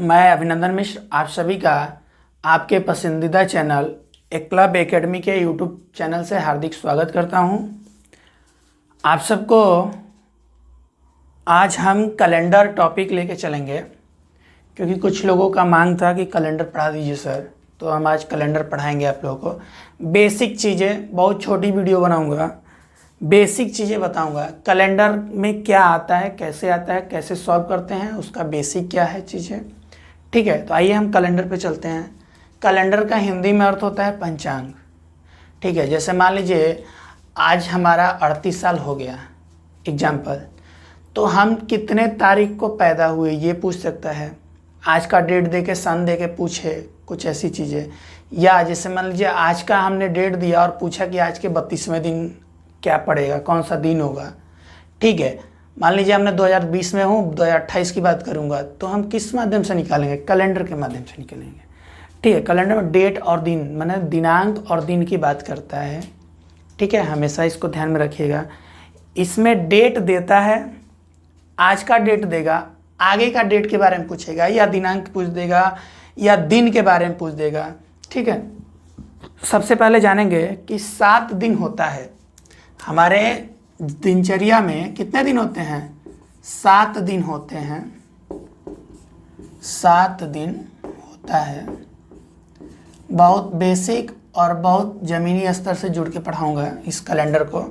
मैं अभिनंदन मिश्र आप सभी का आपके पसंदीदा चैनल एकलव्य एकेडमी के यूट्यूब चैनल से हार्दिक स्वागत करता हूं। आप सबको आज हम कैलेंडर टॉपिक लेके चलेंगे, क्योंकि कुछ लोगों का मांग था कि कैलेंडर पढ़ा दीजिए सर, तो हम आज कैलेंडर पढ़ाएंगे आप लोगों को। बेसिक चीज़ें, बहुत छोटी वीडियो बनाऊंगा, बेसिक चीज़ें बताऊंगा। कैलेंडर में क्या आता है, कैसे आता है, कैसे सॉल्व करते हैं, उसका बेसिक क्या है चीज़ें। ठीक है, तो आइए हम कैलेंडर पे चलते हैं। कैलेंडर का हिंदी में अर्थ होता है पंचांग। ठीक है, जैसे मान लीजिए आज हमारा 38 साल हो गया एग्जाम्पल, तो हम कितने तारीख को पैदा हुए ये पूछ सकता है। आज का डेट दे के, सन दे के पूछे, कुछ ऐसी चीज़ें। या जैसे मान लीजिए आज का हमने डेट दिया और पूछा कि आज के 32वें दिन क्या पड़ेगा, कौन सा दिन होगा। ठीक है, मान लीजिए हमने 2020 में हूँ, 2028 की बात करूँगा, तो हम किस माध्यम से निकालेंगे? कैलेंडर के माध्यम से निकालेंगे। ठीक है, कैलेंडर में डेट और दिन, माने दिनांक और दिन की बात करता है। ठीक है, हमेशा इसको ध्यान में रखिएगा। इसमें डेट देता है, आज का डेट देगा, आगे का डेट के बारे में पूछेगा, या दिनांक पूछ देगा, या दिन के बारे में पूछ देगा। ठीक है, सबसे पहले जानेंगे कि 7 दिन होता है हमारे दिनचर्या में। कितने दिन होते हैं? 7 दिन होते हैं। 7 दिन होता है। बहुत बेसिक और बहुत ज़मीनी स्तर से जुड़ के पढ़ाऊँगा इस कैलेंडर को,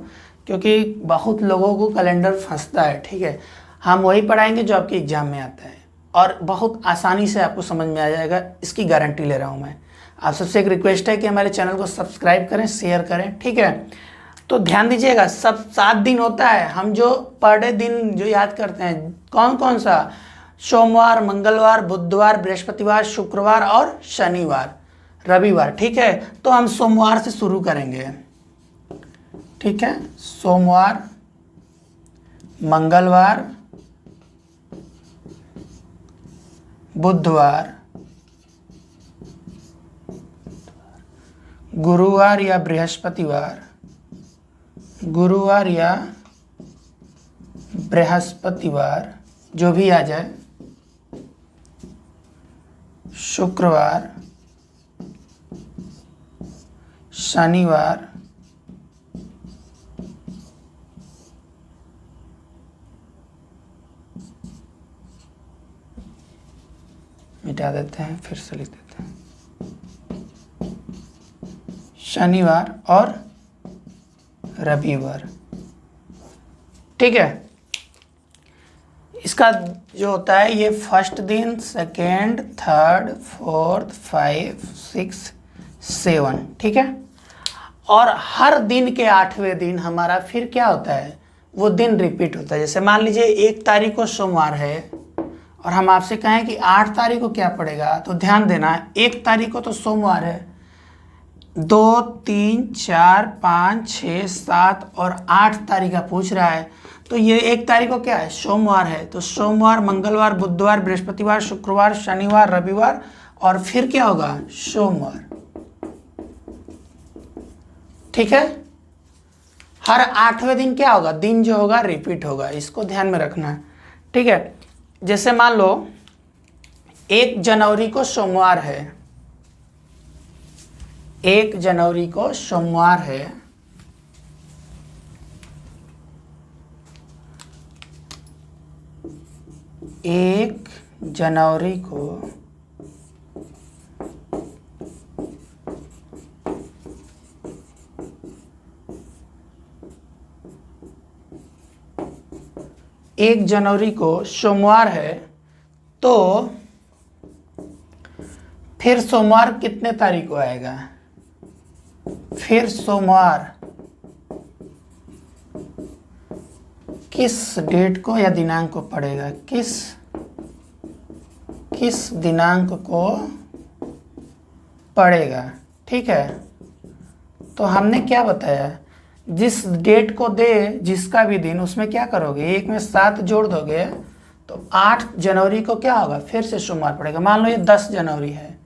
क्योंकि बहुत लोगों को कैलेंडर फंसता है। ठीक है, हम वही पढ़ाएंगे जो आपके एग्ज़ाम में आता है, और बहुत आसानी से आपको समझ में आ जाएगा, इसकी गारंटी ले रहा हूँ मैं। आप सबसे एक रिक्वेस्ट है कि हमारे चैनल को सब्सक्राइब करें, शेयर करें। ठीक है, तो ध्यान दीजिएगा, सब 7 दिन होता है। हम जो पर डे दिन जो याद करते हैं, कौन कौन सा? सोमवार, मंगलवार, बुधवार, बृहस्पतिवार, शुक्रवार और शनिवार, रविवार। ठीक है, तो हम सोमवार से शुरू करेंगे। ठीक है, सोमवार, मंगलवार, बुधवार, गुरुवार या बृहस्पतिवार, गुरुवार या बृहस्पतिवार, जो भी आ जाए, शुक्रवार, शनिवार, मिटा देते हैं, फिर से लिख देते हैं, शनिवार और रविवार। ठीक है, इसका जो होता है ये फर्स्ट दिन, सेकेंड, थर्ड, फोर्थ, 5, 6, 7। ठीक है, और हर दिन के 8वें दिन हमारा फिर क्या होता है? वो दिन रिपीट होता है। जैसे मान लीजिए 1 तारीख को सोमवार है और हम आपसे कहें कि 8 तारीख को क्या पड़ेगा, तो ध्यान देना, 1 तारीख को तो सोमवार है, 2, 3, 4, 5, 6, 7 और 8 तारीख का पूछ रहा है, तो ये 1 तारीख को क्या है? सोमवार है। तो सोमवार, मंगलवार, बुधवार, बृहस्पतिवार, शुक्रवार, शनिवार, रविवार, और फिर क्या होगा? सोमवार। ठीक है, हर 8वें दिन क्या होगा? दिन जो होगा रिपीट होगा, इसको ध्यान में रखना। ठीक है, जैसे मान लो 1 जनवरी को सोमवार है, 1 जनवरी को सोमवार है, 1 जनवरी को सोमवार है, तो फिर सोमवार कितने तारीख को आएगा? फिर सोमवार किस डेट को या दिनांक को पड़ेगा? किस दिनांक को पड़ेगा? ठीक है, तो हमने क्या बताया, जिस डेट को दे, जिसका भी दिन, उसमें क्या करोगे? 1 में 7 जोड़ दोगे तो 8 जनवरी को क्या होगा? फिर से सोमवार पड़ेगा। मान लो ये 10 जनवरी है।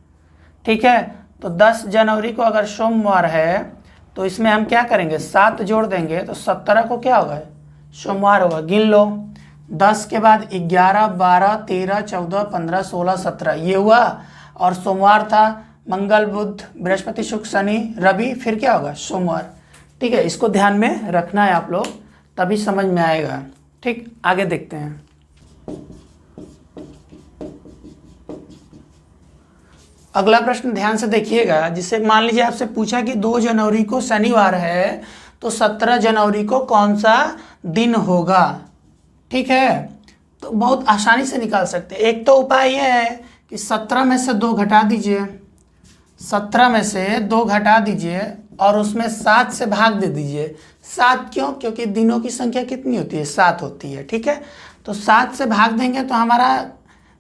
ठीक है, तो 10 जनवरी को अगर सोमवार है तो इसमें हम क्या करेंगे? 7 जोड़ देंगे तो 17 को क्या होगा? सोमवार होगा। गिन लो, 10 के बाद 11, 12, 13, 14, 15, 16, 17 ये हुआ। और सोमवार था, मंगल, बुध, बृहस्पति, शुक्र, शनि, रवि, फिर क्या होगा? सोमवार। ठीक है, इसको ध्यान में रखना है आप लोग, तभी समझ में आएगा। ठीक, आगे देखते हैं। अगला प्रश्न ध्यान से देखिएगा, जिसे मान लीजिए आपसे पूछा कि 2 जनवरी को शनिवार है, तो 17 जनवरी को कौन सा दिन होगा? ठीक है, तो बहुत आसानी से निकाल सकते हैं। एक तो उपाय यह है कि 17 में से 2 घटा दीजिए, 17 में से 2 घटा दीजिए और उसमें 7 से भाग दे दीजिए। 7 क्यों? क्योंकि दिनों की संख्या कितनी होती है? 7 होती है। ठीक है, तो 7 से भाग देंगे तो हमारा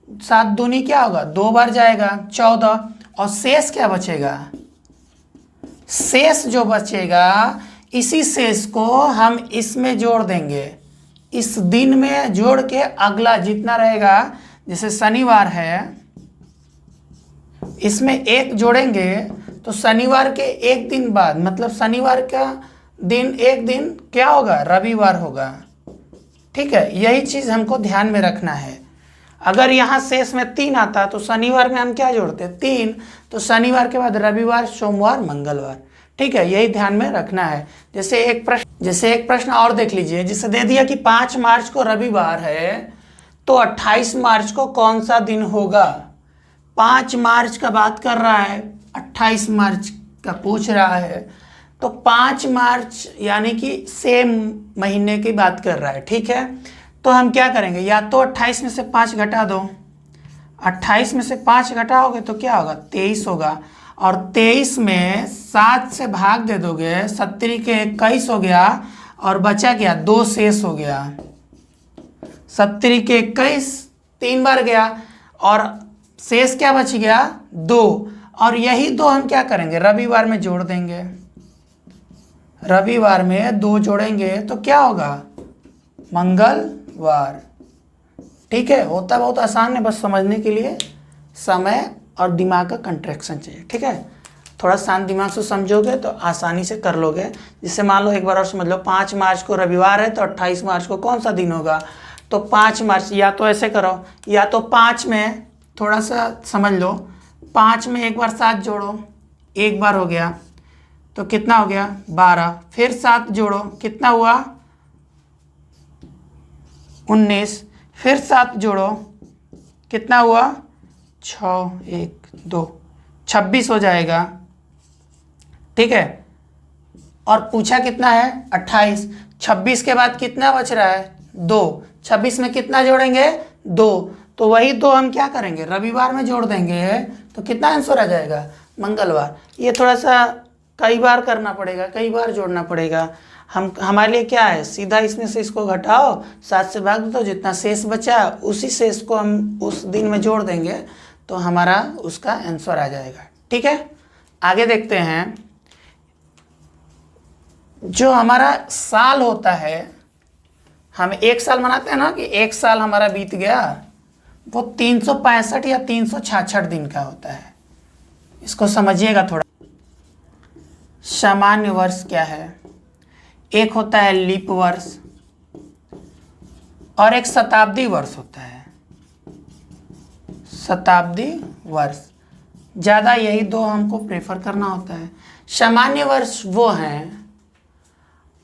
7 दूनी क्या होगा? 2 बार जाएगा, 14। और शेष क्या बचेगा? शेष जो बचेगा, इसी शेष को हम इसमें जोड़ देंगे, इस दिन में जोड़ के अगला जितना रहेगा, जैसे शनिवार है, इसमें 1 जोड़ेंगे तो शनिवार के 1 दिन बाद, मतलब शनिवार का दिन 1 दिन क्या होगा? रविवार होगा। ठीक है, यही चीज़ हमको ध्यान में रखना है। अगर यहाँ शेष में 3 आता तो शनिवार में हम क्या जोड़ते? 3। तो शनिवार के बाद रविवार, सोमवार, मंगलवार। ठीक है, यही ध्यान में रखना है। जैसे एक प्रश्न और देख लीजिए, जिसे दे दिया कि 5 मार्च को रविवार है, तो 28 मार्च को कौन सा दिन होगा? 5 मार्च का बात कर रहा है, 28 मार्च का पूछ रहा है, तो 5 मार्च यानी कि सेम महीने की बात कर रहा है। ठीक है, तो हम क्या करेंगे? या तो 28 में से 5 घटा दो, 28 में से 5 घटाओगे तो क्या होगा? 23 होगा। और 23 में 7 से भाग दे दोगे, 70 के 21 हो गया, और बचा क्या? 2 शेष हो गया। 70 के 21 3 बार गया, और शेष क्या बच गया? 2। और यही 2 हम क्या करेंगे? रविवार में जोड़ देंगे। रविवार में 2 जोड़ेंगे तो क्या होगा? मंगलवार। ठीक है, होता बहुत आसान है, बस समझने के लिए समय और दिमाग का कंट्रैक्शन चाहिए। ठीक है, थोड़ा शांत दिमाग से समझोगे तो आसानी से कर लोगे। जिससे मान लो, एक बार और समझ लो, 5 मार्च को रविवार है, तो 28 मार्च को कौन सा दिन होगा? तो 5 मार्च, या तो ऐसे करो, या तो 5 में थोड़ा सा समझ लो, 5 में एक बार 7 जोड़ो, एक बार हो गया, तो कितना हो गया? 12। फिर 7 जोड़ो, कितना हुआ? 19। फिर 7 जोड़ो, कितना हुआ? 6, 1, 2, 26 हो जाएगा। ठीक है, और पूछा कितना है? 28। 26 के बाद कितना बच रहा है? 2। 26 में कितना जोड़ेंगे? 2। तो वही 2 हम क्या करेंगे? रविवार में जोड़ देंगे, तो कितना आंसर आ जाएगा? मंगलवार। ये थोड़ा सा कई बार करना पड़ेगा, कई बार जोड़ना पड़ेगा। हमारे लिए क्या है? सीधा इसमें से इसको घटाओ, 7 से भाग दो, जितना शेष बचा उसी शेष को हम उस दिन में जोड़ देंगे, तो हमारा उसका आंसर आ जाएगा। ठीक है, आगे देखते हैं। जो हमारा साल होता है, हम 1 साल मनाते हैं ना, कि 1 साल हमारा बीत गया, वो 365 या 366 दिन का होता है। इसको समझिएगा थोड़ा। सामान्य वर्ष क्या है? एक होता है लीप वर्ष, और एक शताब्दी वर्ष होता है। शताब्दी वर्ष, ज़्यादा यही 2 हमको प्रेफर करना होता है। सामान्य वर्ष वो हैं,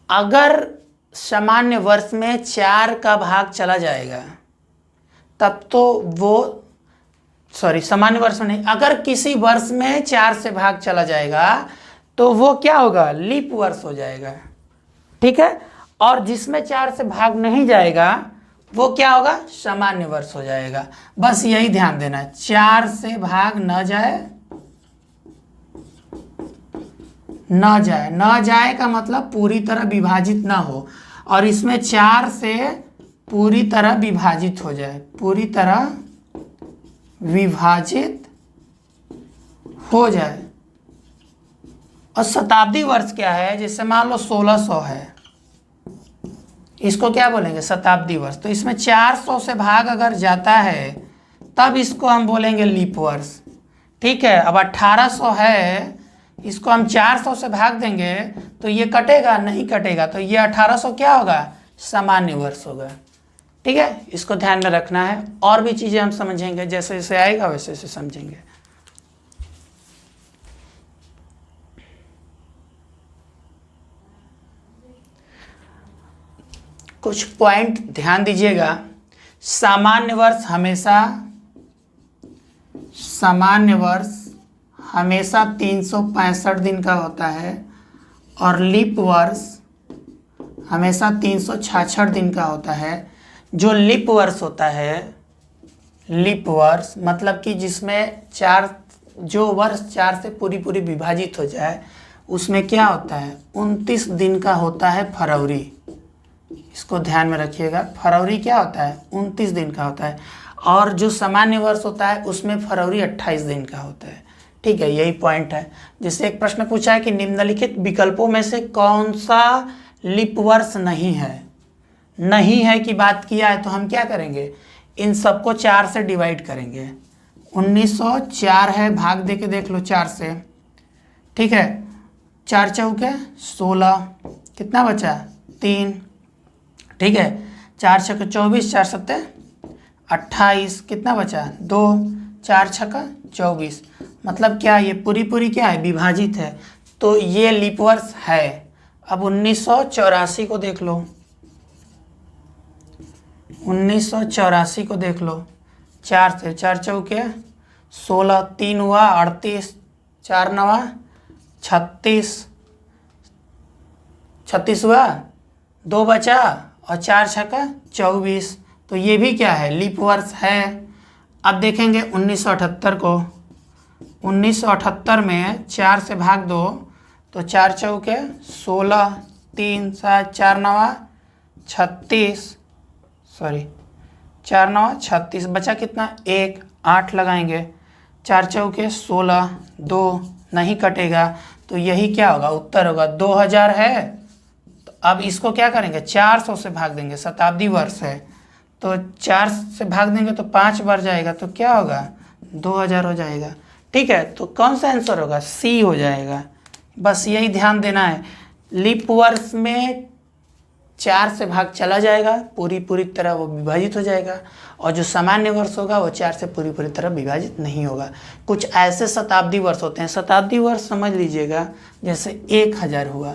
अगर सामान्य वर्ष में 4 का भाग चला जाएगा तब तो वो, सामान्य वर्ष में नहीं, अगर किसी वर्ष में 4 से भाग चला जाएगा तो वो क्या होगा? लीप वर्ष हो जाएगा। ठीक है, और जिसमें 4 से भाग नहीं जाएगा वो क्या होगा? सामान्य वर्ष हो जाएगा। बस यही ध्यान देना है, 4 से भाग न जाए, न जाए का मतलब पूरी तरह विभाजित ना हो, और इसमें 4 से पूरी तरह विभाजित हो जाए, पूरी तरह विभाजित हो जाए। और शताब्दी वर्ष क्या है? जैसे मान लो 1600 है, इसको क्या बोलेंगे? शताब्दी वर्ष। तो इसमें 400 से भाग अगर जाता है तब इसको हम बोलेंगे लीप वर्ष। ठीक है, अब 1800 है, इसको हम 400 से भाग देंगे तो ये कटेगा? नहीं कटेगा, तो ये 1800 क्या होगा? सामान्य वर्ष होगा। ठीक है, इसको ध्यान में रखना है। और भी चीज़ें हम समझेंगे, जैसे जैसे आएगा वैसे वैसे समझेंगे। कुछ पॉइंट ध्यान दीजिएगा। सामान्य वर्ष हमेशा 365 दिन का होता है और लीप वर्ष हमेशा 366 दिन का होता है। जो लीप वर्ष होता है, लीप वर्ष मतलब कि जिसमें जो वर्ष 4 से पूरी पूरी विभाजित हो जाए, उसमें क्या होता है, 29 दिन का होता है फरवरी। इसको ध्यान में रखिएगा, फरवरी क्या होता है, 29 दिन का होता है। और जो सामान्य वर्ष होता है उसमें फरवरी 28 दिन का होता है। ठीक है, यही पॉइंट है। जैसे एक प्रश्न पूछा है कि निम्नलिखित विकल्पों में से कौन सा लीप वर्ष नहीं है की बात किया है, तो हम क्या करेंगे, इन सबको 4 से डिवाइड करेंगे। 1904 है, भाग दे के देख लो 4 से। ठीक है, 4 चौके 16, कितना बचा, 3। ठीक है, 4 छक्का 24, 4 सत्ते 28, कितना बचा, 2, 4 छक्का 24। मतलब क्या, ये पूरी पूरी क्या है, विभाजित है, तो ये लीप वर्ष है। अब 1984 को देख लो, 1984 को देख लो, 4 से 4 चौके 16, 3 हुआ 38, 4 नवा 36, 36 हुआ, 2 बचा और 4 छक्का 24, तो ये भी क्या है, लीप वर्ष है। अब देखेंगे 1978 को, 1978 में 4 से भाग दो तो 4 चौके 16, 3 7 4 नवा 36, 4 नवा 36, बचा कितना, 1, 8 लगाएंगे, 4 चौके 16, 2 नहीं कटेगा, तो यही क्या होगा, उत्तर होगा 2000 है। तो अब इसको क्या करेंगे, 400 से भाग देंगे, शताब्दी वर्ष है तो 4 से भाग देंगे तो 5 बार जाएगा, तो क्या होगा, 2000 हो जाएगा। ठीक है, तो कौन सा आंसर होगा, सी हो जाएगा। बस यही ध्यान देना है, लीप वर्ष में 4 से भाग चला जाएगा, पूरी तरह वो विभाजित हो जाएगा, और जो सामान्य वर्ष होगा वो 4 से पूरी तरह विभाजित नहीं होगा। कुछ ऐसे शताब्दी वर्ष होते हैं, शताब्दी वर्ष समझ लीजिएगा, जैसे 1000 हुआ,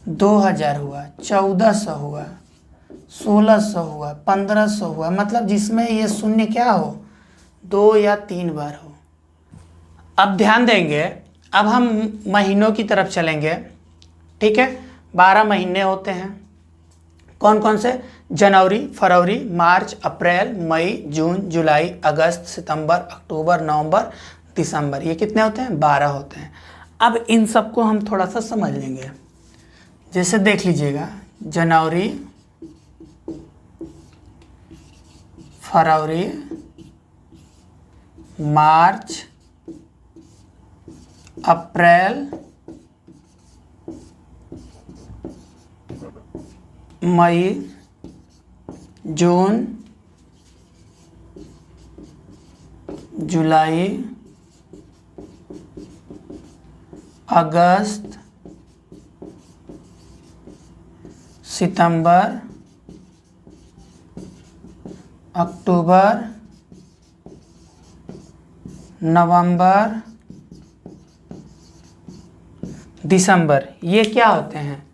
2000 हुआ, 1400 हुआ, 1600 हुआ, 1500 हुआ, मतलब जिसमें ये शून्य क्या हो, 2 या 3 बार हो। अब ध्यान देंगे, अब हम महीनों की तरफ चलेंगे। ठीक है, 12 महीने होते हैं, कौन कौन से, जनवरी, फरवरी, मार्च, अप्रैल, मई, जून, जुलाई, अगस्त, सितंबर, अक्टूबर, नवंबर, दिसंबर, ये कितने होते हैं, 12 होते हैं। अब इन सबको हम थोड़ा सा समझ लेंगे। जैसे देख लीजिएगा, जनवरी, फरवरी, मार्च, अप्रैल, मई, जून, जुलाई, अगस्त, सितंबर, अक्टूबर, नवंबर, दिसंबर, ये क्या होते हैं,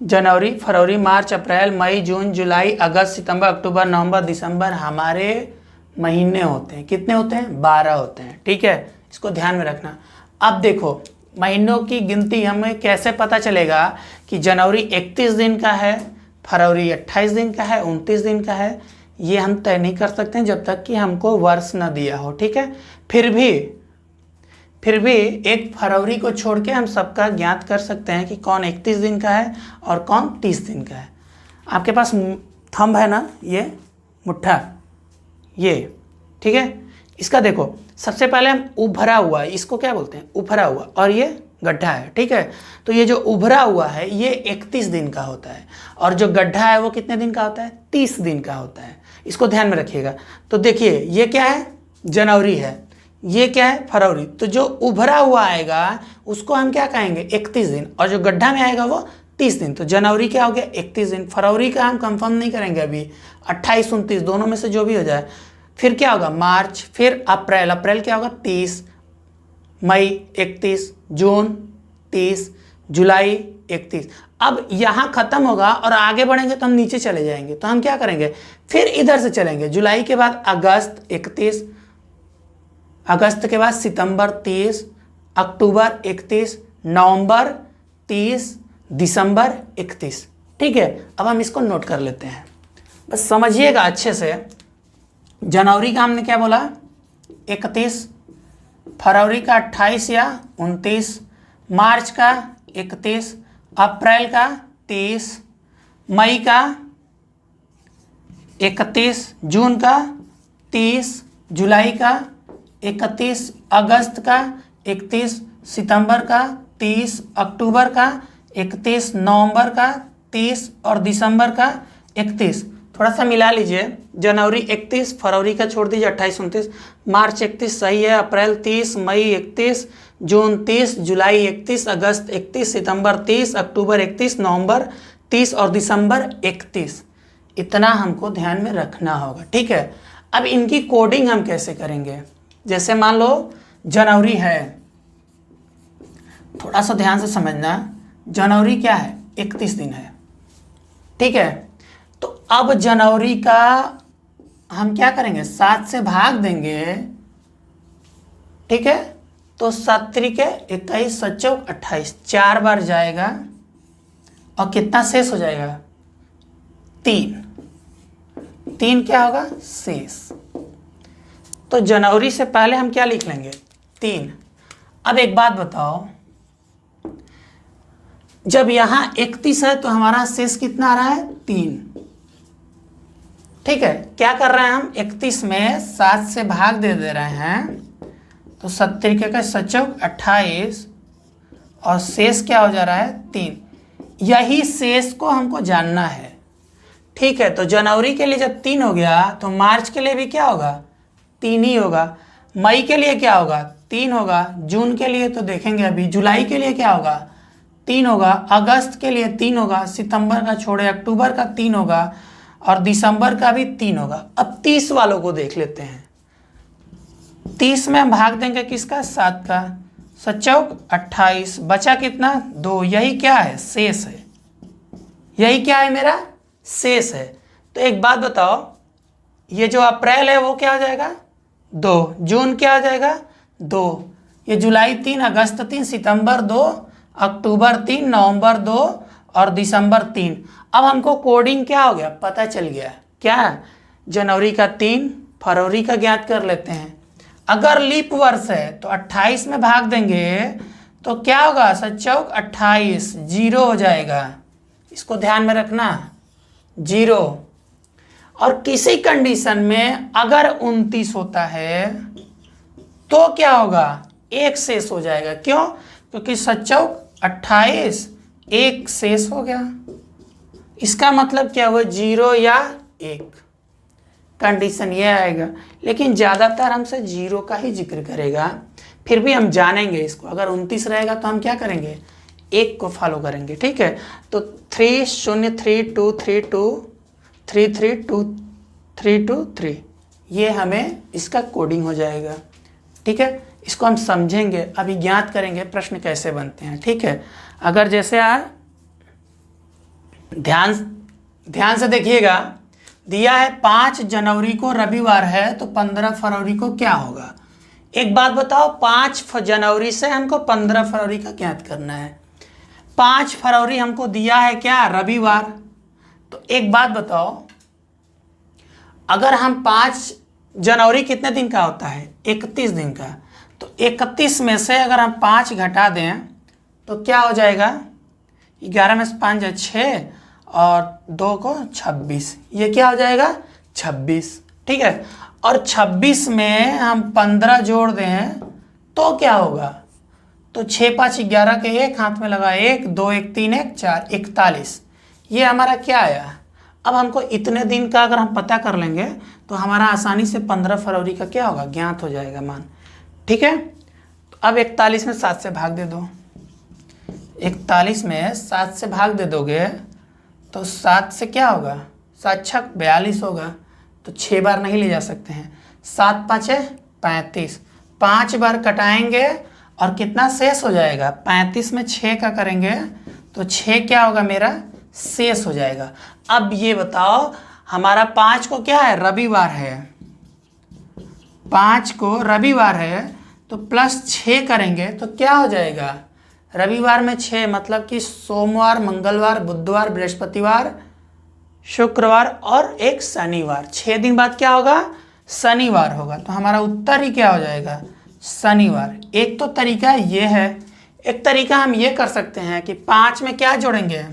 जनवरी, फरवरी, मार्च, अप्रैल, मई, जून, जुलाई, अगस्त, सितंबर, अक्टूबर, नवंबर, दिसंबर हमारे महीने होते हैं। कितने होते हैं, 12 होते हैं। ठीक है, इसको ध्यान में रखना। अब देखो, महीनों की गिनती हमें कैसे पता चलेगा कि जनवरी 31 दिन का है, फरवरी 28 दिन का है, 29 दिन का है, ये हम तय नहीं कर सकते हैं जब तक कि हमको वर्ष न दिया हो। ठीक है, फिर भी 1 फरवरी को छोड़ के हम सबका ज्ञात कर सकते हैं कि कौन 31 दिन का है और कौन 30 दिन का है। आपके पास थंब है ना, ये मुट्ठा, ये ठीक है, इसका देखो, सबसे पहले हम उभरा हुआ, इसको क्या बोलते हैं, उभरा हुआ, और ये गड्ढा है। ठीक है, तो ये जो उभरा हुआ है ये 31 दिन का होता है, और जो गड्ढा है वो कितने दिन का होता है, 30 दिन का होता है। इसको ध्यान में रखिएगा। तो देखिए, ये क्या है, जनवरी है, ये क्या है, फरवरी, तो जो उभरा हुआ आएगा उसको हम क्या कहेंगे, 31 दिन, और जो गड्ढा में आएगा वो 30 दिन। तो जनवरी क्या हो गया 31 दिन। फरवरी का हम कंफर्म नहीं करेंगे अभी, 28 29 दोनों में से जो भी हो जाए। फिर क्या होगा मार्च, फिर अप्रैल, अप्रैल क्या होगा 30, मई 31, जून 30, जुलाई 31। अब यहाँ खत्म होगा और आगे बढ़ेंगे तो हम नीचे चले जाएंगे। तो हम क्या करेंगे फिर इधर से चलेंगे, जुलाई के बाद अगस्त 31, अगस्त के बाद सितंबर 30, अक्टूबर 31, नवंबर 30, दिसंबर 31। ठीक है, अब हम इसको नोट कर लेते हैं, बस समझिएगा अच्छे से। जनवरी का हमने क्या बोला 31, फरवरी का 28 या 29, मार्च का 31, अप्रैल का 30, मई का 31, जून का 30, जुलाई का 31, अगस्त का 31, सितंबर का 30, अक्टूबर का 31, नवंबर का 30 और दिसंबर का 31। थोड़ा सा मिला लीजिए, जनवरी 31, फरवरी का छोड़ दीजिए 28 29, मार्च 31 सही है, अप्रैल 30, मई 31, जून 30, जुलाई 31, अगस्त 31, सितंबर 30, अक्टूबर 31, नवंबर 30 और दिसंबर 31। इतना हमको ध्यान में रखना होगा। ठीक है, अब इनकी कोडिंग हम कैसे करेंगे। जैसे मान लो जनवरी है, थोड़ा सा ध्यान से समझना, जनवरी क्या है 31 दिन है। ठीक है, तो अब जनवरी का हम क्या करेंगे 7 से भाग देंगे। ठीक है, तो 7 त्रिके 21, 7 चौक 28, 4 बार जाएगा और कितना शेष हो जाएगा 3 क्या होगा शेष। तो जनवरी से पहले हम क्या लिख लेंगे 3। अब एक बात बताओ, जब यहां 31 है तो हमारा शेष कितना आ रहा है 3। ठीक है, क्या कर रहे हैं हम 31 में 7 से भाग दे रहे हैं, तो 7 तरीके का 7 चौक 28 और शेष क्या हो जा रहा है 3। यही शेष को हमको जानना है। ठीक है, तो जनवरी के लिए जब 3 हो गया तो मार्च के लिए भी क्या होगा 3 ही होगा, मई के लिए क्या होगा 3 होगा, जून के लिए तो देखेंगे अभी, जुलाई के लिए क्या होगा 3 होगा, अगस्त के लिए 3 होगा, सितंबर का छोड़े अक्टूबर का 3 होगा और दिसंबर का भी 3 होगा। अब 30 वालों को देख लेते हैं। 30 में हम भाग देंगे किसका 7 का, 7 चौक 28, बचा कितना 2। यही क्या है शेष है, यही क्या है मेरा शेष है। तो एक बात बताओ, ये जो अप्रैल है वो क्या हो जाएगा 2, जून क्या हो जाएगा 2, ये जुलाई 3, अगस्त 3, सितंबर 2, अक्टूबर 3, नवंबर 2 और दिसंबर 3। अब हमको कोडिंग क्या हो गया पता चल गया, क्या जनवरी का 3, फरवरी का ज्ञात कर लेते हैं। अगर लीप वर्ष है तो 28 में भाग देंगे तो क्या होगा 7 चौक 28, 0 हो जाएगा, इसको ध्यान में रखना 0। और किसी कंडीशन में अगर 29 होता है तो क्या होगा 1 शेष हो जाएगा। क्यों, क्योंकि 7 चौक 28, 1 शेष हो गया। इसका मतलब क्या हुआ 0 या 1, कंडीशन ये आएगा। लेकिन ज़्यादातर हमसे 0 का ही जिक्र करेगा, फिर भी हम जानेंगे इसको। अगर 29 रहेगा तो हम क्या करेंगे 1 को फॉलो करेंगे। ठीक है, तो 3 0 3 2 3 2 3 3 2 3 2 3, ये हमें इसका कोडिंग हो जाएगा। ठीक है, इसको हम समझेंगे, अभी ज्ञात करेंगे प्रश्न कैसे बनते हैं। ठीक है, अगर जैसे ध्यान से देखिएगा, दिया है 5 जनवरी को रविवार है तो 15 फरवरी को क्या होगा। एक बात बताओ, 5 जनवरी से हमको 15 फरवरी का ज्ञात करना है। 5 फरवरी हमको दिया है क्या रविवार। तो एक बात बताओ, अगर हम 5 जनवरी कितने दिन का होता है 31 दिन का, तो 31 में से अगर हम 5 घटा दें तो क्या हो जाएगा 11 में से 5 6 और 2 को 26, ये क्या हो जाएगा 26। ठीक है, और 26 में हम 15 जोड़ दें तो क्या होगा, तो 6 5 11 के 1 हाथ में लगा 1 2 1 3 1 4 41, ये हमारा क्या आया। अब हमको इतने दिन का अगर हम पता कर लेंगे तो हमारा आसानी से 15 फरवरी का क्या होगा ज्ञात हो जाएगा मान। ठीक है, तो अब 41 में 7 से भाग दे दो, 41 में 7 से भाग दे दोगे तो 7 से क्या होगा, 7 छक 42 होगा, तो 6 बार नहीं ले जा सकते हैं। 7 5 35, 5 बार कटाएंगे और कितना शेष हो जाएगा, 35 में 6 का करेंगे तो 6 क्या होगा मेरा शेष हो जाएगा। अब ये बताओ हमारा 5 को क्या है, रविवार है, 5 को रविवार है तो प्लस 6 करेंगे तो क्या हो जाएगा, रविवार में 6 मतलब कि सोमवार, मंगलवार, बुधवार, बृहस्पतिवार, शुक्रवार और एक शनिवार। 6 दिन बाद क्या होगा, शनिवार होगा। तो हमारा उत्तर ही क्या हो जाएगा, शनिवार। एक तो तरीका ये है, एक तरीका हम ये कर सकते हैं कि 5 में क्या जोड़ेंगे,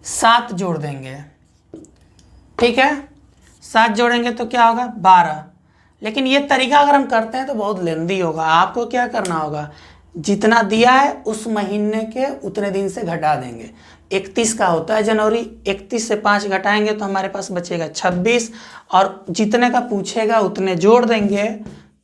7 जोड़ देंगे, ठीक है, 7 जोड़ेंगे तो क्या होगा 12। लेकिन ये तरीका अगर हम करते हैं तो बहुत लेंदी होगा। आपको क्या करना होगा, जितना दिया है उस महीने के उतने दिन से घटा देंगे। 31 का होता है जनवरी, 31 से 5 घटाएंगे तो हमारे पास बचेगा 26, और जितने का पूछेगा उतने जोड़ देंगे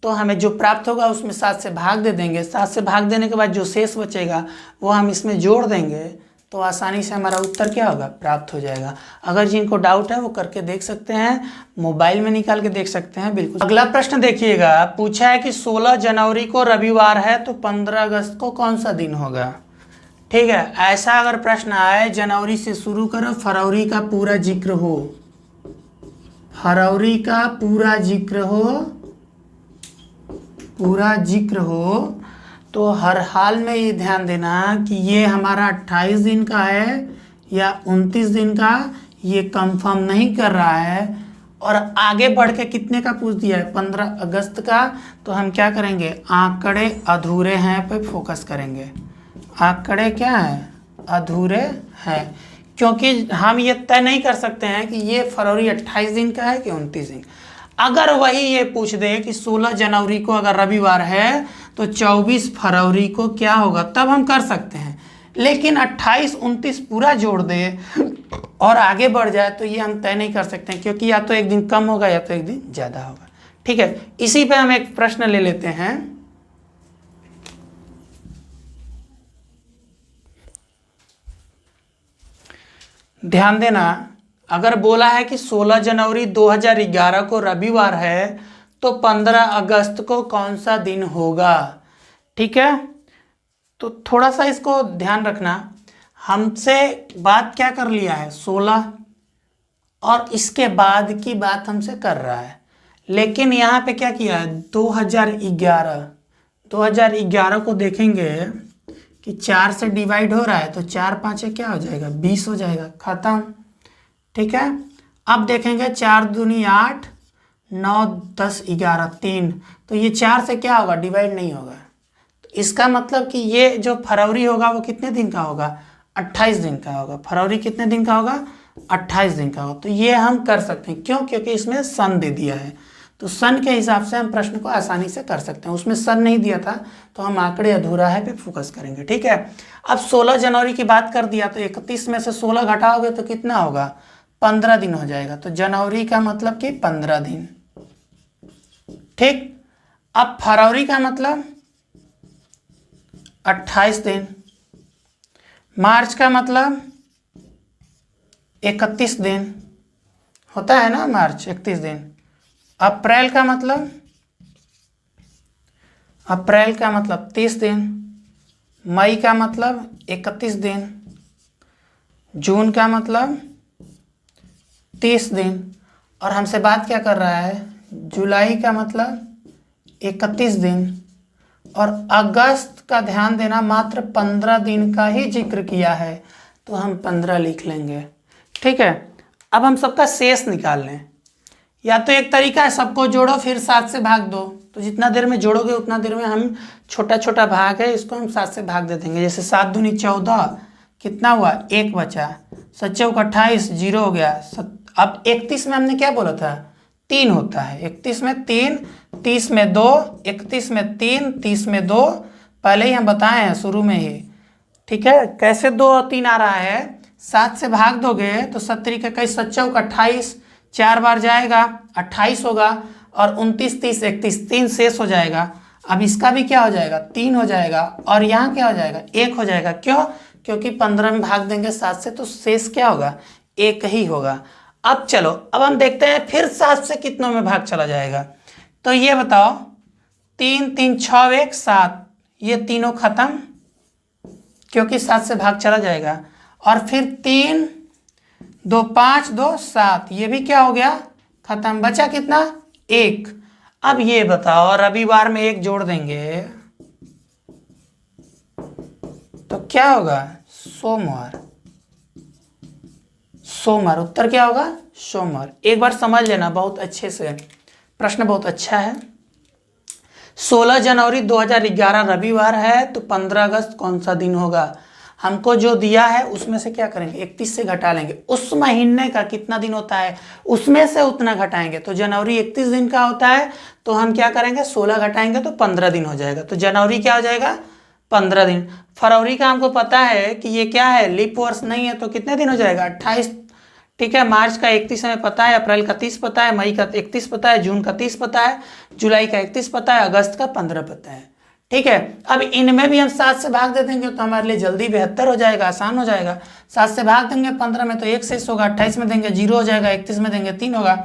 तो हमें जो प्राप्त होगा उसमें 7 से भाग दे देंगे। 7 से भाग देने के बाद जो शेष बचेगा वो हम इसमें जोड़ देंगे तो आसानी से हमारा उत्तर क्या होगा, प्राप्त हो जाएगा। अगर जिनको डाउट है वो करके देख सकते हैं, मोबाइल में निकाल के देख सकते हैं। बिल्कुल। अगला प्रश्न देखिएगा, पूछा है कि 16 जनवरी को रविवार है तो 15 अगस्त को कौन सा दिन होगा। ठीक है, ऐसा अगर प्रश्न आए, जनवरी से शुरू करो, फरवरी का पूरा जिक्र हो, फरवरी का पूरा जिक्र हो तो हर हाल में ये ध्यान देना कि ये हमारा 28 दिन का है या 29 दिन का, ये कंफर्म नहीं कर रहा है। और आगे बढ़ के कितने का पूछ दिया है, 15 अगस्त का, तो हम क्या करेंगे, आंकड़े अधूरे हैं पे फोकस करेंगे। आंकड़े क्या हैं, अधूरे हैं, क्योंकि हम ये तय नहीं कर सकते हैं कि ये फरवरी 28 दिन का है कि 29 दिन। अगर वही ये पूछ दे कि 16 जनवरी को अगर रविवार है तो 24 फरवरी को क्या होगा, तब हम कर सकते हैं। लेकिन 28 29 पूरा जोड़ दे और आगे बढ़ जाए तो ये हम तय नहीं कर सकते हैं, क्योंकि या तो एक दिन कम होगा या तो एक दिन ज़्यादा होगा। ठीक है, इसी पे हम एक प्रश्न ले लेते हैं। ध्यान देना, अगर बोला है कि 16 जनवरी 2011 को रविवार है तो 15 अगस्त को कौन सा दिन होगा। ठीक है, तो थोड़ा सा इसको ध्यान रखना। हमसे बात क्या कर लिया है, 16, और इसके बाद की बात हमसे कर रहा है। लेकिन यहाँ पे क्या किया है, 2011 को देखेंगे कि 4 से डिवाइड हो रहा है तो 4 5 क्या हो जाएगा, 20 हो जाएगा, खत्म। ठीक है, अब देखेंगे 4 दूनी 8, 9 10 11 3, तो ये 4 से क्या होगा, डिवाइड नहीं होगा। तो इसका मतलब कि ये जो फरवरी होगा वो कितने दिन का होगा, 28 दिन का होगा। फरवरी कितने दिन का होगा, 28 दिन का होगा। तो ये हम कर सकते हैं, क्यों, क्योंकि इसमें सन दे दिया है, तो सन के हिसाब से हम प्रश्न को आसानी से कर सकते हैं। उसमें सन नहीं दिया था तो हम आंकड़े अधूरा है पे फोकस करेंगे। ठीक है, अब 16 जनवरी की बात कर दिया तो 31 में से 16 घटाओगे तो कितना होगा, 15 दिन हो जाएगा। तो जनवरी का मतलब कि 15 दिन। ठीक, अब फरवरी का मतलब 28 दिन, मार्च का मतलब 31 दिन होता है ना, मार्च 31 दिन। अप्रैल का मतलब 30 दिन, मई का मतलब 31 दिन, जून का मतलब 30 दिन, और हमसे बात क्या कर रहा है, जुलाई का मतलब 31 दिन, और अगस्त का ध्यान देना मात्र 15 दिन का ही जिक्र किया है तो हम 15 लिख लेंगे। ठीक है, अब हम सबका शेष निकाल लें। या तो एक तरीका है, सबको जोड़ो फिर 7 से भाग दो, तो जितना देर में जोड़ोगे उतना देर में हम छोटा छोटा भाग है इसको हम 7 से भाग दे देंगे। जैसे 7 दूनी 14, कितना हुआ, 1 बचा, 7 चौक 28, 0 हो गया। अब 31 में हमने क्या बोला था, 3 होता है, 31 में 3, 30 में 2, 31 में 3, 30 में 2, पहले ही हम बताए हैं शुरू में ही। ठीक है, कैसे 2 और 3 आ रहा है, 7 से भाग दोगे तो 70 का 7 चौक 28, 4 बार जाएगा 28 होगा, और 29 30 31 3 शेष हो जाएगा। अब इसका भी क्या हो जाएगा, 3 हो जाएगा, और यहाँ क्या हो जाएगा, 1 हो जाएगा। क्यों? क्योंकि 15 में भाग देंगे 7 से तो शेष क्या होगा, 1 ही होगा। अब चलो, अब हम देखते हैं फिर 7 से कितनों में भाग चला जाएगा। तो ये बताओ, 3 3 6 1 7, ये तीनों खत्म क्योंकि 7 से भाग चला जाएगा। और फिर 3 2 5 2 7, ये भी क्या हो गया, खत्म। बचा कितना, 1। अब ये बताओ, रविवार में 1 जोड़ देंगे तो क्या होगा, सोमवार। सोमवार उत्तर क्या होगा, सोमवार। एक बार समझ लेना बहुत अच्छे से, प्रश्न बहुत अच्छा है। 16 जनवरी 2011 रविवार है, तो 15 अगस्त कौन सा दिन होगा। हमको जो दिया है उसमें से क्या करेंगे, 31 से घटा लेंगे। उस महीने का कितना दिन होता है उसमें से उतना घटाएंगे। तो जनवरी 31 दिन का होता है, तो हम क्या करेंगे, 16 घटाएंगे तो 15 दिन हो जाएगा। तो जनवरी क्या हो जाएगा, 15 दिन। फरवरी का हमको पता है कि ये क्या है, लीप वर्ष नहीं है, तो कितने दिन हो जाएगा, 28। ठीक है, मार्च का 31 हमें पता है, अप्रैल का 30 पता है, मई का 31 पता है, जून का 30 पता है, जुलाई का 31 पता है, अगस्त का 15 पता है। ठीक है, अब इनमें भी हम 7 से भाग दे देंगे तो हमारे लिए जल्दी 72 हो जाएगा, आसान हो जाएगा। 7 से भाग देंगे 15 में तो 1 शेष होगा, 28 में देंगे 0 हो जाएगा, 31 में देंगे 3 होगा,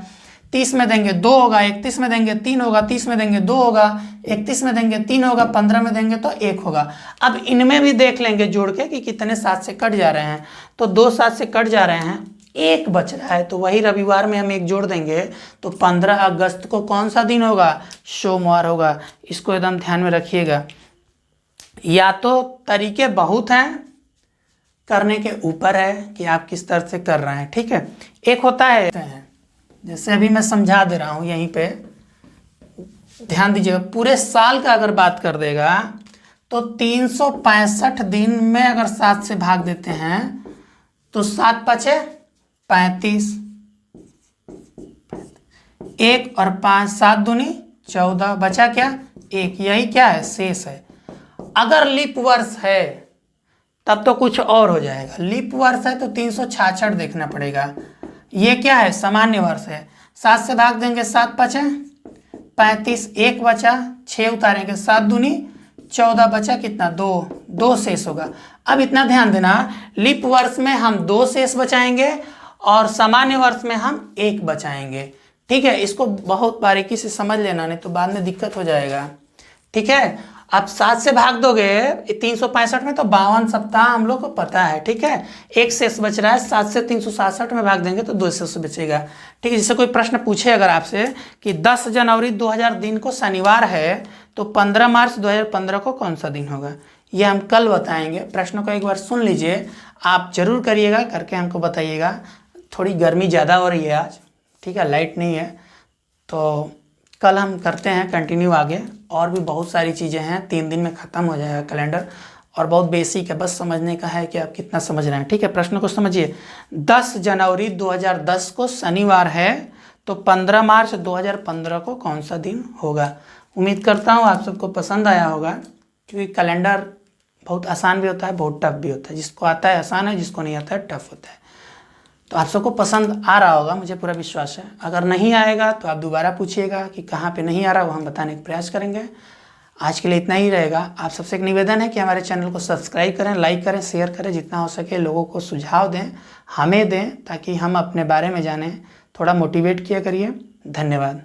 30 में देंगे 2 होगा, 31 में देंगे 3 होगा, 30 में देंगे 2 होगा, 31 में देंगे 3 होगा, 15 में देंगे तो 1 होगा। अब इनमें भी देख लेंगे जोड़ के कि कितने 7 से कट जा रहे हैं। तो 2 7 से कट जा रहे हैं, 1 बच रहा है, तो वही रविवार में हम 1 जोड़ देंगे तो 15 अगस्त को कौन सा दिन होगा, सोमवार होगा। इसको एकदम ध्यान में रखिएगा। या तो तरीके बहुत हैं, करने के ऊपर है कि आप किस तरह से कर रहे हैं। ठीक है, एक होता है जैसे अभी मैं समझा दे रहा हूं, यहीं पे ध्यान दीजिएगा। पूरे साल का अगर बात कर देगा तो 365 दिन में अगर 7 से भाग देते हैं तो 7 पचे 35, 1 और 5 7 दूनी 14, बचा क्या, 1। यही क्या है, शेष है। अगर लीप वर्ष है तब तो कुछ और हो जाएगा। लीप वर्ष है तो 366 देखना पड़ेगा। ये क्या है, सामान्य वर्ष है। 7 से भाग देंगे 7 पचे 35, 1 बचा, 6 उतारेंगे 7 दूनी 14, बचा कितना, 2 शेष होगा। अब इतना ध्यान देना, लीप वर्ष में हम 2 शेष बचाएंगे और सामान्य वर्ष में हम 1 बचाएंगे। ठीक है, इसको बहुत बारीकी से समझ लेना, नहीं तो बाद में दिक्कत हो जाएगा। ठीक है, आप 7 से भाग दोगे 365 में तो 52 सप्ताह हम लोग को पता है। ठीक है, 1 शेष बच रहा है, 7 से 367 में भाग देंगे तो 2 शेष बचेगा। ठीक है, जैसे कोई प्रश्न पूछे अगर आपसे कि 10 जनवरी 2000 दिन को शनिवार है तो 15 मार्च 2015 को कौन सा दिन होगा, ये हम कल बताएंगे। प्रश्नों को एक बार सुन लीजिए, आप जरूर करिएगा, करके हमको बताइएगा। थोड़ी गर्मी ज़्यादा हो रही है आज, ठीक है, लाइट नहीं है, तो कल हम करते हैं कंटिन्यू आगे। और भी बहुत सारी चीज़ें हैं, 3 दिन में ख़त्म हो जाएगा कैलेंडर, और बहुत बेसिक है, बस समझने का है कि आप कितना समझ रहे हैं। ठीक है, प्रश्न को समझिए। 10 जनवरी 2010 को शनिवार है तो 15 मार्च 2015 को कौन सा दिन होगा। उम्मीद करता हूँ आप सबको पसंद आया होगा, क्योंकि कैलेंडर बहुत आसान भी होता है, बहुत टफ भी होता है। जिसको आता है आसान है, जिसको नहीं आता है टफ होता है। तो आप सबको पसंद आ रहा होगा, मुझे पूरा विश्वास है। अगर नहीं आएगा तो आप दोबारा पूछिएगा कि कहाँ पे नहीं आ रहा, वो हम बताने का प्रयास करेंगे। आज के लिए इतना ही रहेगा। आप सबसे एक निवेदन है कि हमारे चैनल को सब्सक्राइब करें, लाइक करें, शेयर करें, जितना हो सके लोगों को सुझाव दें, हमें दें, ताकि हम अपने बारे में जानें। थोड़ा मोटिवेट किया करिए। धन्यवाद।